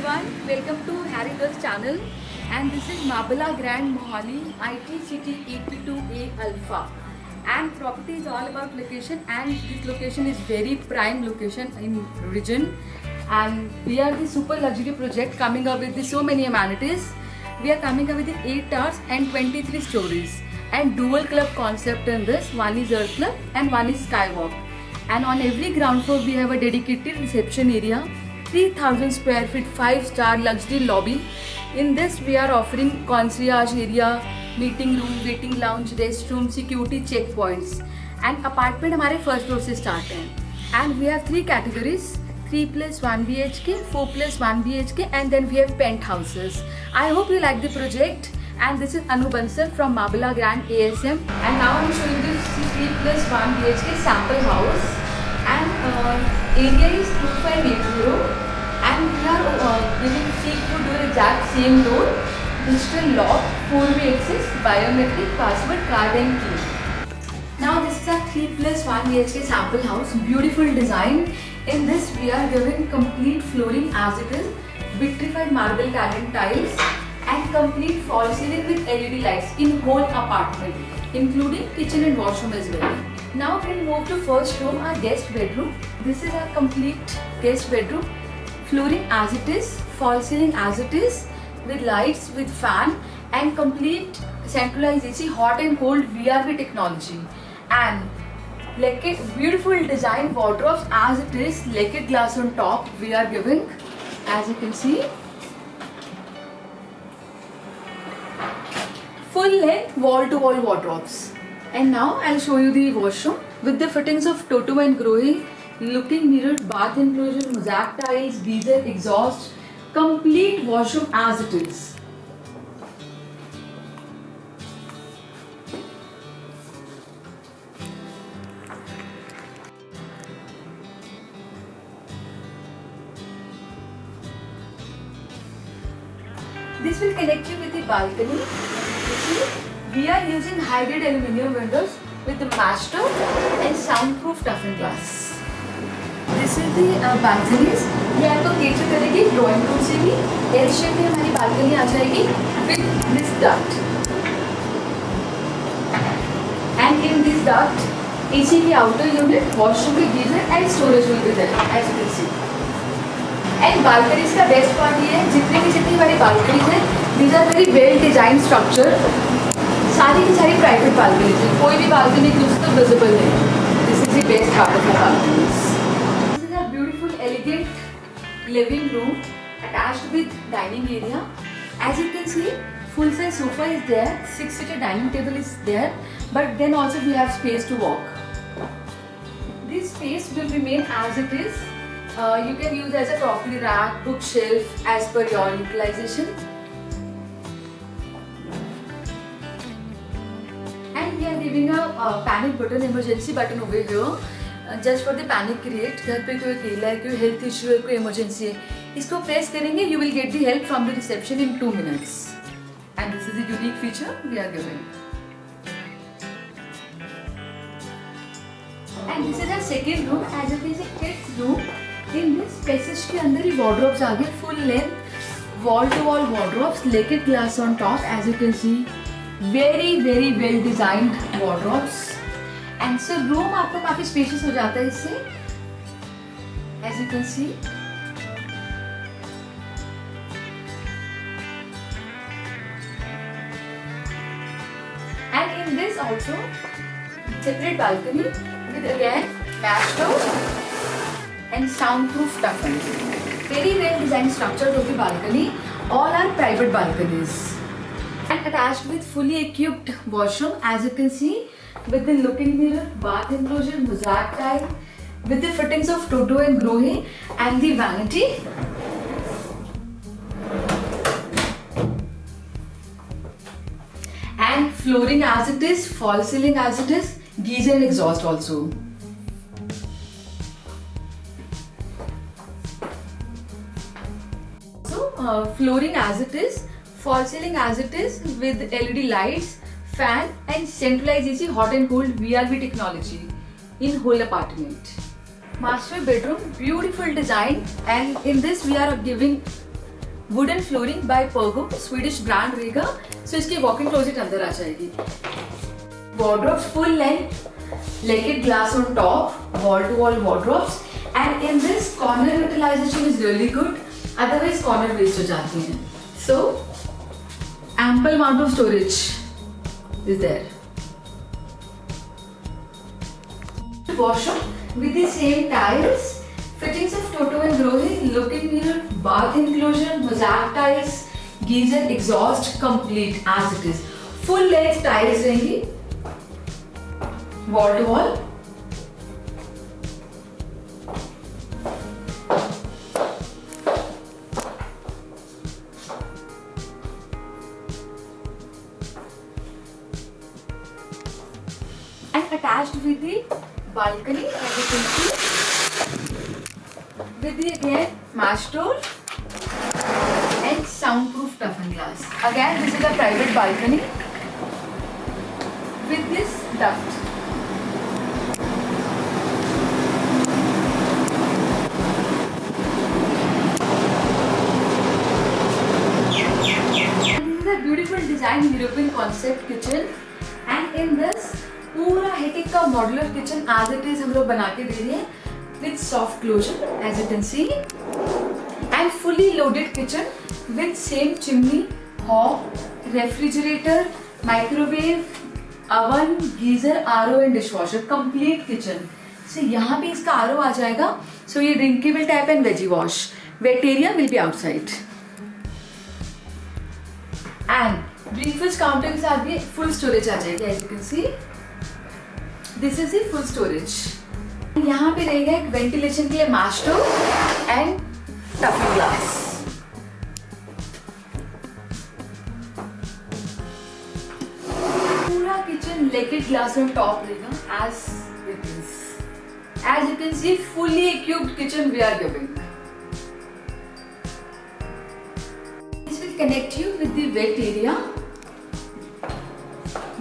everyone, welcome to Harry Girls channel, and this is Mabala Grand Mohali IT City 82A Alpha, and property is all about location, and this location is very prime location in region, and we are the super luxury project coming up with so many amenities. We are coming up with 8 towers and 23 stories and dual club concept in this. One is Earth Club and one is Skywalk, and on every ground floor we have a dedicated reception area, 3000 square feet 5-star luxury lobby. In this we are offering concierge area, meeting room, waiting lounge, restroom, security checkpoints, and apartment हमारे first floor से start है. And we have 3 categories, 3+1 BHK, 4+1 BHK, and then we have penthouses. I hope you like the project. And this is Anu Bansal from Mabala Grand ASM. And now I am showing you this 3+1 BHK sample house. And area is 2580. And we are giving seek to do exact same door, digital lock, 4-way access, biometric, password, card and key. Now this is a 3+1 BHK sample house, beautiful design. In this we are giving complete flooring as it is, vitrified marble talent tiles, and complete fall ceiling with LED lights in whole apartment, including kitchen and washroom as well. Now we'll move to first room, our guest bedroom. This is our complete guest bedroom. Flooring as it is, fall ceiling as it is, with lights, with fan, and complete centralized AC, hot and cold VRV technology. And lacquered, beautiful design wardrobes as it is, lacquered glass on top we are giving, as you can see. Full length wall to wall wardrobes. And now I'll show you the washroom with the fittings of Toto and Grohe, looking mirror, bath enclosure, mosaic tiles, geyser, exhaust, complete washroom as it is. This will connect you with the balcony. You see, we are using high-grade aluminium windows with the matched door and soundproof toughened glass. This is the balconies. ये आपको cater करेगी drawing room से भी. L shape में हमारी balcony आ जाएगी with this duct. And in this duct, AC की outer unit, washroom की geyser and storage will be there, as you can see. And balconies का best part ये है, जितनी हमारी balconies है, these are very well designed structure. सारी की सारी private balconies है, कोई भी balcony close to visible नहीं. This is the best part of the balconies. This is a beautiful, elegant living room attached with dining area. As you can see, full size sofa is there, 6-seater dining table is there, but then also we have space to walk. This space will remain as it is. You can use as a crockery rack, bookshelf as per your utilization. And we are giving a panic button, emergency button over here, just for the panic create. घर पे कोई अकेला है, कोई health issue है, कोई emergency है, इसको press करेंगे, you will get the help from the reception in 2 minutes. And this is a unique feature we are giving. And this is our second room, as it is a kids room. In this passage के अंदर ही wardrobes आ गए, full length wall to wall wardrobes, lacquered glass on top, as you can see, very well designed wardrobes. And so room आपको काफी spacious हो जाता है इससे, as you can see. And in this also separate balcony with again matched door and soundproof toughened. Very well designed structure of the balcony. All are private balconies. And attached with fully equipped washroom, as you can see, with the looking mirror, bath enclosure, mosaic tile, with the fittings of Toto and Grohe, and the vanity. And flooring as it is, fall ceiling as it is, geyser and exhaust also. Flooring as it is, fall ceiling as it is, with LED lights, fan and centralized AC, hot and cold VRV technology in whole apartment. Master bedroom, beautiful design, and in this we are giving wooden flooring by Pergo, Swedish brand रहेगा. So इसकी walk in closet अंदर आ जाएगी. Wardrobes full length, lacquered glass on top, wall to wall wardrobes, and in this corner utilization is really good. Otherwise corner waste हो जाती हैं. So ample amount of storage is there. Washroom with the same tiles, fittings of Toto and Grohe, looking mirror, bath enclosure, mosaic tiles, geyser, exhaust, complete as it is. Full length tiles रहेंगी. Wall to wall. And attached with the balcony, as you can see, with the again smash door and soundproof toughened glass. Again, this is a private balcony with this duct. Beautiful design European concept kitchen, and in this पूरा हेटिक का modular kitchen as it is हम लोग बना के दे रहे हैं with soft closure as you can see, and fully loaded kitchen with same chimney, hob, refrigerator, microwave, oven, geyser, RO and dishwasher, complete kitchen. So यहाँ पे इसका RO आ जाएगा. So ये drinkable tap and veggie wash. Wet area will be outside. And breakfast counter के साथ भी full storage आ जाएगी as you can see. This is the full storage. यहाँ पे रहेगा एक ventilation के लिए mash door and toughened glass. पूरा kitchen lacquered glass on top रहेगा as it is. As you can see, fully equipped kitchen we are giving. Connect you with the wet area.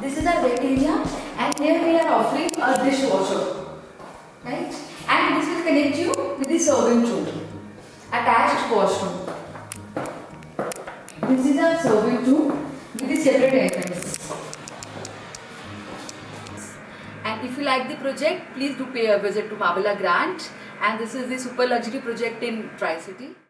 This is our wet area, and here we are offering a dishwasher, right? And this will connect you with the serving room, attached washroom. This is our serving room with the separate entrance. And if you like the project, please do pay a visit to Marbella Grand. And this is the super luxury project in Tri-City.